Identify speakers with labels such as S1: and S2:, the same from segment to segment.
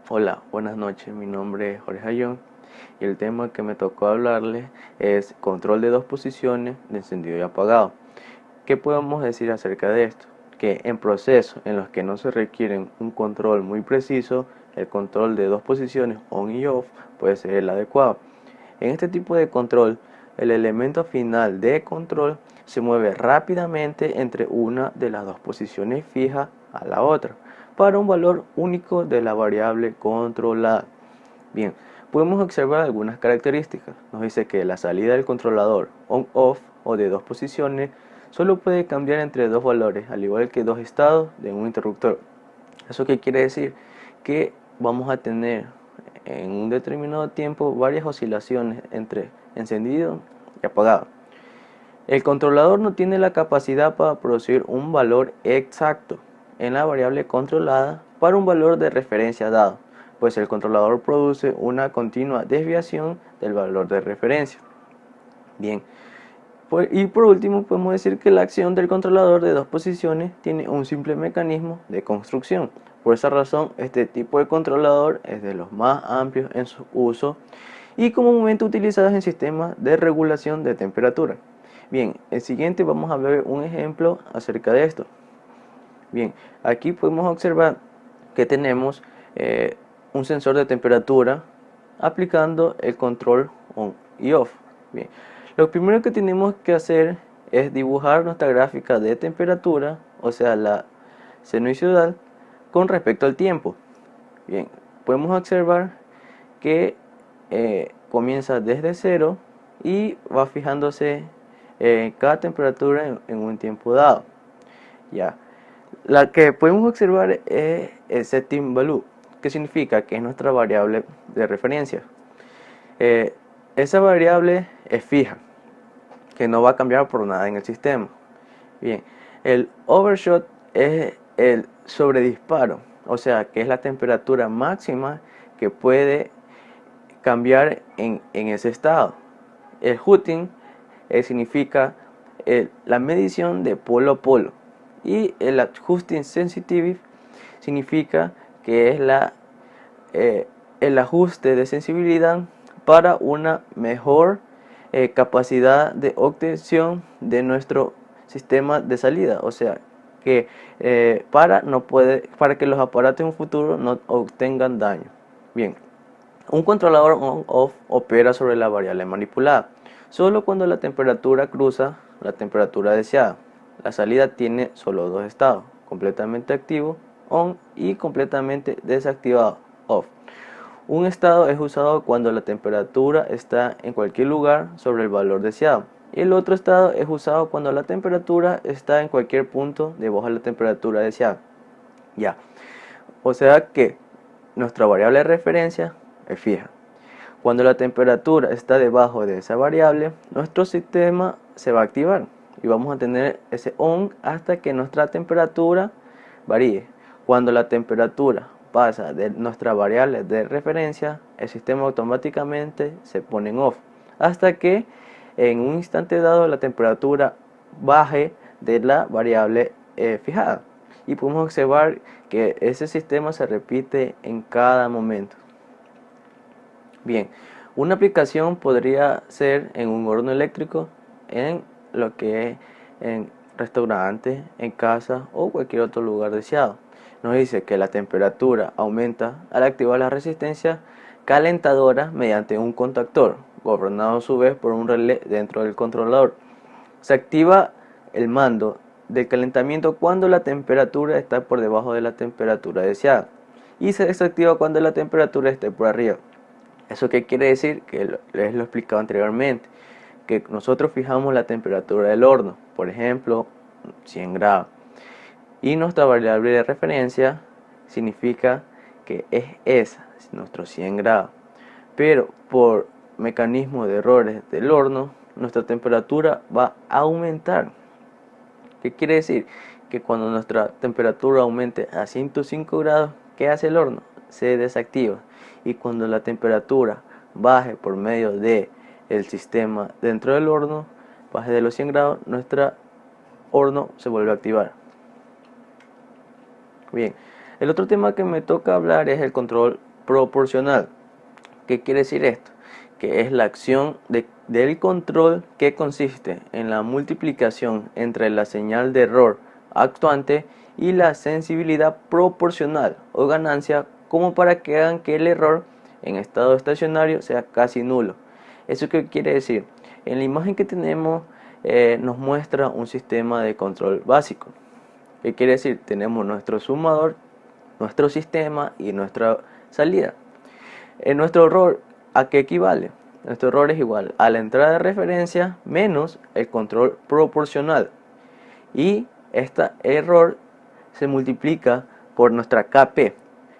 S1: Hola, buenas noches. Mi nombre es Jorge Ayón y el tema que me tocó hablarles es control de dos posiciones de encendido y apagado. ¿Qué podemos decir acerca de esto? Que en procesos en los que no se requieren un control muy preciso, el control de dos posiciones on y off puede ser el adecuado. En este tipo de control, el elemento final de control se mueve rápidamente entre una de las dos posiciones fijas a la otra para un valor único de la variable controlada. Bien, podemos observar algunas características. Nos dice que la salida del controlador on-off o de dos posiciones solo puede cambiar entre dos valores, al igual que dos estados de un interruptor. ¿Eso qué quiere decir? Que vamos a tener en un determinado tiempo varias oscilaciones entre encendido y apagado. El controlador no tiene la capacidad para producir un valor exacto en la variable controlada para un valor de referencia dado, pues el controlador produce una continua desviación del valor de referencia. Bien, y por último podemos decir que la acción del controlador de dos posiciones tiene un simple mecanismo de construcción. Por esa razón, este tipo de controlador es de los más amplios en su uso y comúnmente utilizados en sistemas de regulación de temperatura. Bien, el siguiente vamos a ver un ejemplo acerca de esto. Bien, aquí podemos observar que tenemos un sensor de temperatura aplicando el control on y off. Bien, lo primero que tenemos que hacer es dibujar nuestra gráfica de temperatura, o sea la sinusoidal, con respecto al tiempo. Bien, podemos observar que comienza desde cero y va fijándose cada temperatura en un tiempo dado. Ya. La que podemos observar es el setting value, que significa que es nuestra variable de referencia. Eh, Esa variable es fija, que no va a cambiar por nada en el sistema. Bien, el overshot es el sobredisparo, o sea que es la temperatura máxima que puede cambiar en ese estado. El hooting significa la medición de polo a polo y el adjusting sensitivity significa que es el ajuste de sensibilidad para una mejor capacidad de obtención de nuestro sistema de salida, o sea que para que los aparatos en un futuro no obtengan daño. Bien, un controlador on-off opera sobre la variable manipulada solo cuando la temperatura cruza la temperatura deseada. La salida tiene solo dos estados, completamente activo on y completamente desactivado off. Un estado es usado cuando la temperatura está en cualquier lugar sobre el valor deseado. Y el otro estado es usado cuando la temperatura está en cualquier punto debajo de la temperatura deseada. Ya. O sea que nuestra variable de referencia es fija. Cuando la temperatura está debajo de esa variable, nuestro sistema se va a activar y vamos a tener ese on hasta que nuestra temperatura varíe. Cuando la temperatura pasa de nuestra variable de referencia, el sistema automáticamente se pone en off hasta que en un instante dado la temperatura baje de la variable fijada. Y podemos observar que ese sistema se repite en cada momento. Bien, una aplicación podría ser en un horno eléctrico, en lo que es en restaurantes, en casa o cualquier otro lugar deseado. Nos dice que la temperatura aumenta al activar la resistencia calentadora mediante un contactor, gobernado a su vez por un relé dentro del controlador. Se activa el mando del calentamiento cuando la temperatura está por debajo de la temperatura deseada y se desactiva cuando la temperatura esté por arriba. ¿Eso qué quiere decir? Que les lo he explicado anteriormente, que nosotros fijamos la temperatura del horno, por ejemplo, 100 grados. Y nuestra variable de referencia significa que es esa, nuestros 100 grados. Pero por mecanismo de errores del horno, nuestra temperatura va a aumentar. ¿Qué quiere decir? Que cuando nuestra temperatura aumente a 105 grados, ¿qué hace el horno? Se desactiva. Y cuando la temperatura baje por medio de el sistema dentro del horno, baje de los 100 grados, nuestro horno se vuelve a activar. Bien, el otro tema que me toca hablar es el control proporcional. ¿Qué quiere decir esto? Que es la acción del control que consiste en la multiplicación entre la señal de error actuante y la sensibilidad proporcional o ganancia, como para que hagan que el error en estado estacionario sea casi nulo. ¿Eso qué quiere decir? En la imagen que tenemos nos muestra un sistema de control básico. ¿Qué quiere decir? Tenemos nuestro sumador, nuestro sistema y nuestra salida. Nuestro error, ¿a qué equivale? Nuestro error es igual a la entrada de referencia menos el control proporcional. Y este error se multiplica por nuestra KP,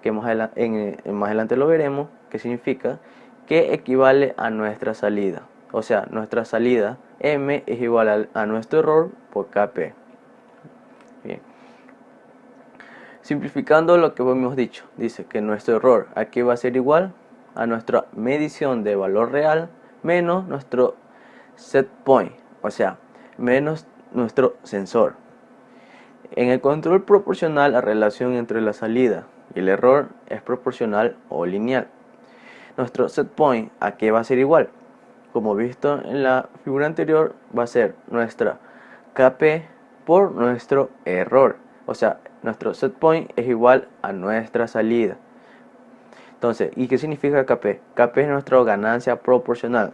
S1: que más adelante lo veremos, que significa que equivale a nuestra salida. O sea, nuestra salida M es igual a nuestro error por KP. Bien. Simplificando lo que hemos dicho, dice que nuestro error aquí va a ser igual a nuestra medición de valor real menos nuestro set point, o sea, menos nuestro sensor. En el control proporcional, la relación entre la salida y el error es proporcional o lineal. Nuestro set point ¿a qué va a ser igual? Como visto en la figura anterior, va a ser nuestra KP por nuestro error. O sea, nuestro set point es igual a nuestra salida. Entonces, ¿y qué significa KP? KP es nuestra ganancia proporcional.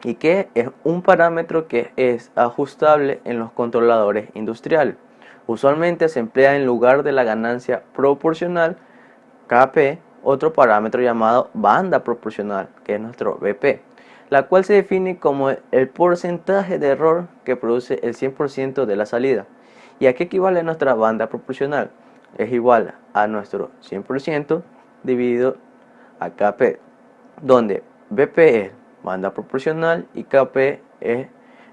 S1: ¿Y qué? Es un parámetro que es ajustable en los controladores industriales. Usualmente se emplea en lugar de la ganancia proporcional KP, otro parámetro llamado banda proporcional, que es nuestro BP, la cual se define como el porcentaje de error que produce el 100% de la salida. ¿Y a qué equivale nuestra banda proporcional? Es igual a nuestro 100% dividido a KP, donde BP es banda proporcional y KP es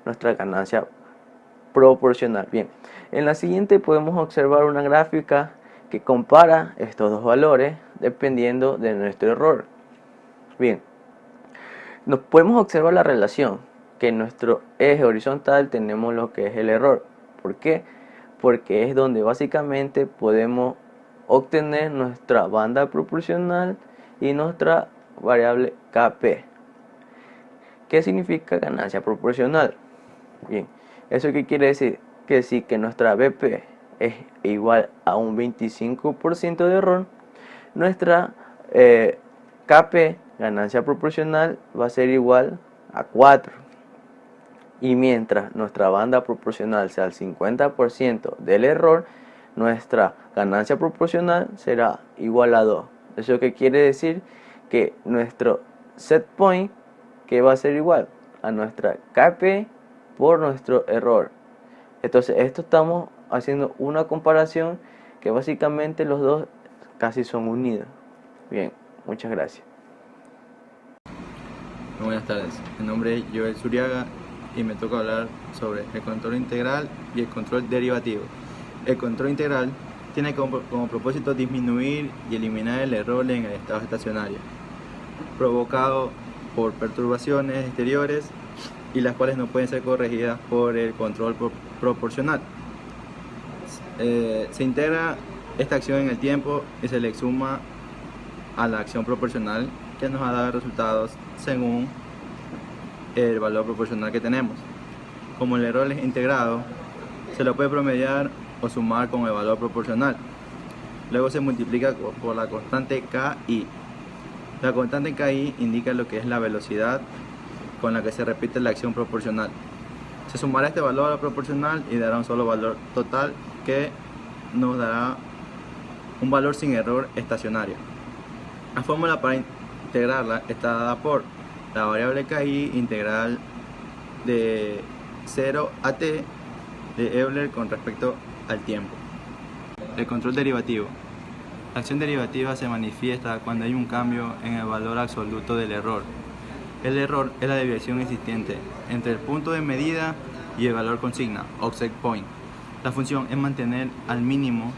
S1: nuestra ganancia proporcional. Bien, en la siguiente podemos observar una gráfica que compara estos dos valores dependiendo de nuestro error. Bien, nos podemos observar la relación que en nuestro eje horizontal tenemos lo que es el error. ¿Por qué? Porque es donde básicamente podemos obtener nuestra banda proporcional y nuestra variable KP. ¿Qué significa ganancia proporcional? Bien, ¿eso qué quiere decir? Que si que nuestra BP es igual a un 25% de error, nuestra KP, ganancia proporcional, va a ser igual a 4. Y mientras nuestra banda proporcional sea el 50% del error, nuestra ganancia proporcional será igual a 2. ¿Eso qué quiere decir? Que nuestro set point, que va a ser igual a nuestra KP por nuestro error. Entonces, esto estamos haciendo una comparación que básicamente los dos casi son unidos. Bien, muchas gracias.
S2: Buenas tardes, mi nombre es Joel Zuriaga y me toca hablar sobre el control integral y el control derivativo. El control integral tiene como propósito disminuir y eliminar el error en el estado estacionario, provocado por perturbaciones exteriores y las cuales no pueden ser corregidas por el control proporcional. Se integra esta acción en el tiempo y se le suma a la acción proporcional que nos va a dar resultados según el valor proporcional que tenemos. Como el error es integrado, se lo puede promediar o sumar con el valor proporcional. Luego se multiplica por la constante KI. La constante KI indica lo que es la velocidad con la que se repite la acción proporcional. Se sumará este valor a la proporcional y dará un solo valor total que nos dará un valor sin error estacionario. La fórmula para integrarla está dada por la variable KI integral de 0 a t de Euler con respecto al tiempo. El control derivativo. La acción derivativa se manifiesta cuando hay un cambio en el valor absoluto del error. El error es la desviación existente entre el punto de medida y el valor consigna, offset point. La función es mantener al mínimo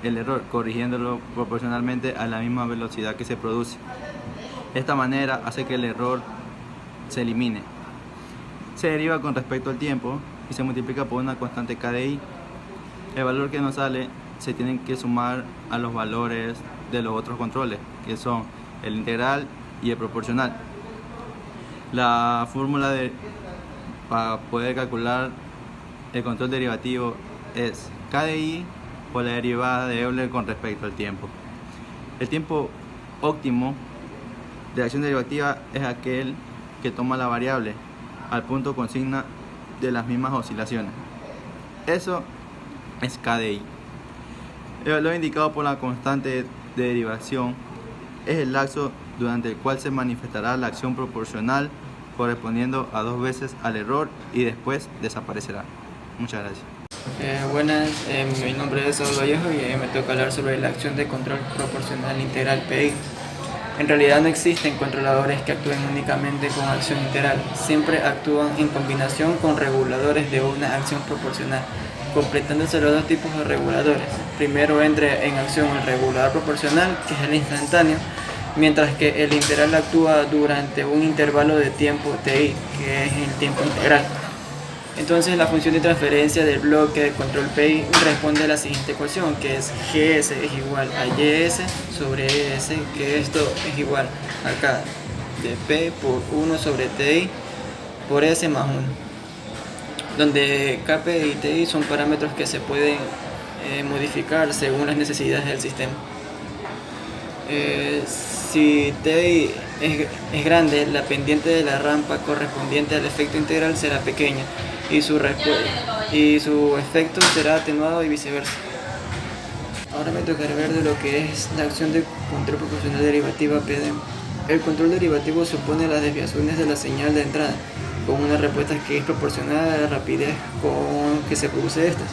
S2: el error, corrigiéndolo proporcionalmente a la misma velocidad que se produce. De esta manera hace que el error se elimine. Se deriva con respecto al tiempo y se multiplica por una constante KDI. El valor que nos sale se tiene que sumar a los valores de los otros controles, que son el integral y el proporcional. La fórmula para poder calcular el control derivativo es K de I por la derivada de Euler con respecto al tiempo. El tiempo óptimo de la acción derivativa es aquel que toma la variable al punto consigna de las mismas oscilaciones. Eso es K de I. El valor indicado por la constante de derivación es el lapso durante el cual se manifestará la acción proporcional correspondiendo a 2 veces al error y después desaparecerá. Muchas gracias.
S3: Buenas, mi nombre es Saúl Vallejo y me toca hablar sobre la acción de control proporcional integral PI. En realidad no existen controladores que actúen únicamente con acción integral, siempre actúan en combinación con reguladores de una acción proporcional, completándose los dos tipos de reguladores. Primero entra en acción el regulador proporcional, que es el instantáneo, mientras que el integral actúa durante un intervalo de tiempo TI, que es el tiempo integral. Entonces la función de transferencia del bloque de control PI responde a la siguiente ecuación, que es GS es igual a YS sobre ES, que esto es igual acá de P por 1 sobre TI por S más 1, donde KP y TI son parámetros que se pueden modificar según las necesidades del sistema. Si TI es grande, la pendiente de la rampa correspondiente al efecto integral será pequeña y su efecto será atenuado y viceversa. Ahora me tocará ver de lo que es la acción de control proporcional derivativa PD. El control derivativo supone las desviaciones de la señal de entrada, con una respuesta que es proporcional a la rapidez con que se produce estas.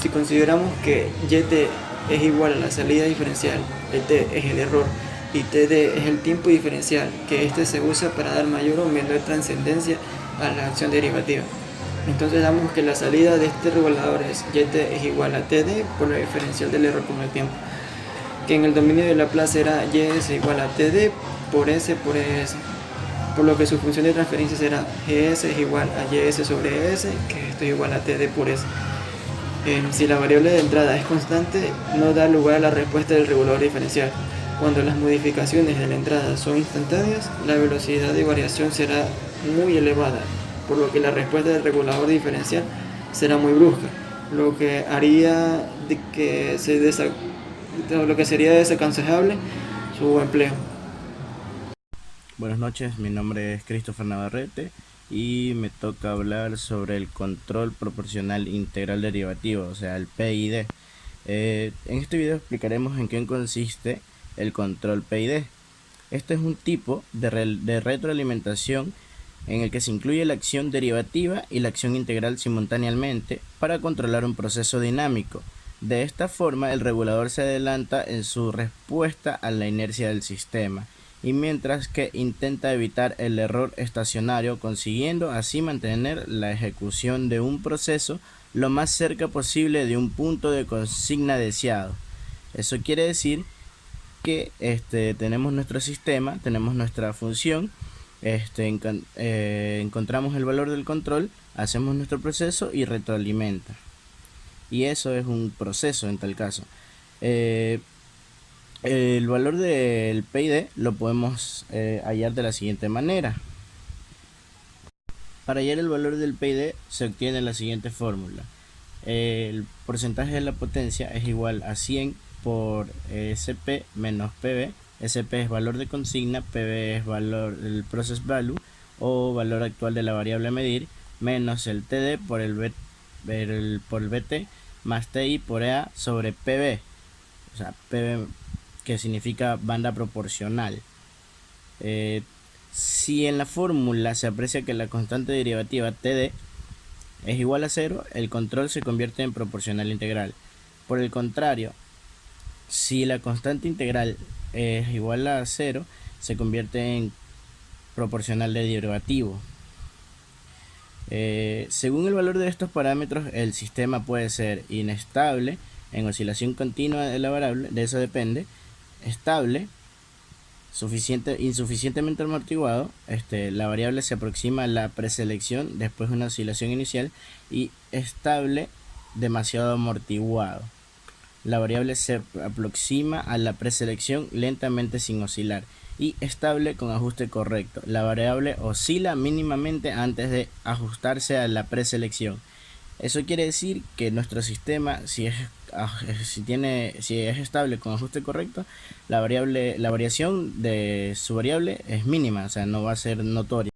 S3: Si consideramos que YT es igual a la salida diferencial, T es el error y TD es el tiempo diferencial, que este se usa para dar mayor o menor trascendencia a la acción derivativa. Entonces damos que la salida de este regulador es YT es igual a TD por la diferencial del error con el tiempo, que en el dominio de Laplace será Y es igual a TD por S por ES, por lo que su función de transferencia será GS es igual a YS sobre ES, que esto es igual a TD por S. Si la variable de entrada es constante, no da lugar a la respuesta del regulador diferencial. Cuando las modificaciones de la entrada son instantáneas, la velocidad de variación será muy elevada, por lo que la respuesta del regulador diferencial será muy brusca, lo que haría lo que sería desaconsejable su empleo.
S4: Buenas noches, mi nombre es Christopher Navarrete y me toca hablar sobre el control proporcional integral derivativo, o sea, el PID. En este video explicaremos en qué consiste el control PID. Este es un tipo de retroalimentación en el que se incluye la acción derivativa y la acción integral simultáneamente para controlar un proceso dinámico. De esta forma, el regulador se adelanta en su respuesta a la inercia del sistema, y mientras que intenta evitar el error estacionario, consiguiendo así mantener la ejecución de un proceso lo más cerca posible de un punto de consigna deseado. Eso quiere decir que tenemos nuestro sistema, tenemos nuestra función, encontramos el valor del control, hacemos nuestro proceso y retroalimenta. Y eso es un proceso en tal caso. El valor del PID lo podemos hallar de la siguiente manera. Para hallar el valor del PID se obtiene la siguiente fórmula. El porcentaje de la potencia es igual a 100 por SP menos PB. SP es valor de consigna, PB es valor del process value o valor actual de la variable a medir, menos el TD por el BT más TI por EA sobre PB, o sea, PB que significa banda proporcional. Si en la fórmula se aprecia que la constante derivativa TD es igual a 0, el control se convierte en proporcional integral. Por el contrario, si la constante integral es igual a 0, se convierte en proporcional de derivativo. Según el valor de estos parámetros, el sistema puede ser inestable, en oscilación continua de la variable, de eso depende, estable, insuficientemente amortiguado, la variable se aproxima a la preselección después de una oscilación inicial, y estable, demasiado amortiguado. La variable se aproxima a la preselección lentamente sin oscilar y estable con ajuste correcto. La variable oscila mínimamente antes de ajustarse a la preselección. Eso quiere decir que nuestro sistema, si es estable con ajuste correcto, la variación de su variable es mínima, o sea, no va a ser notoria.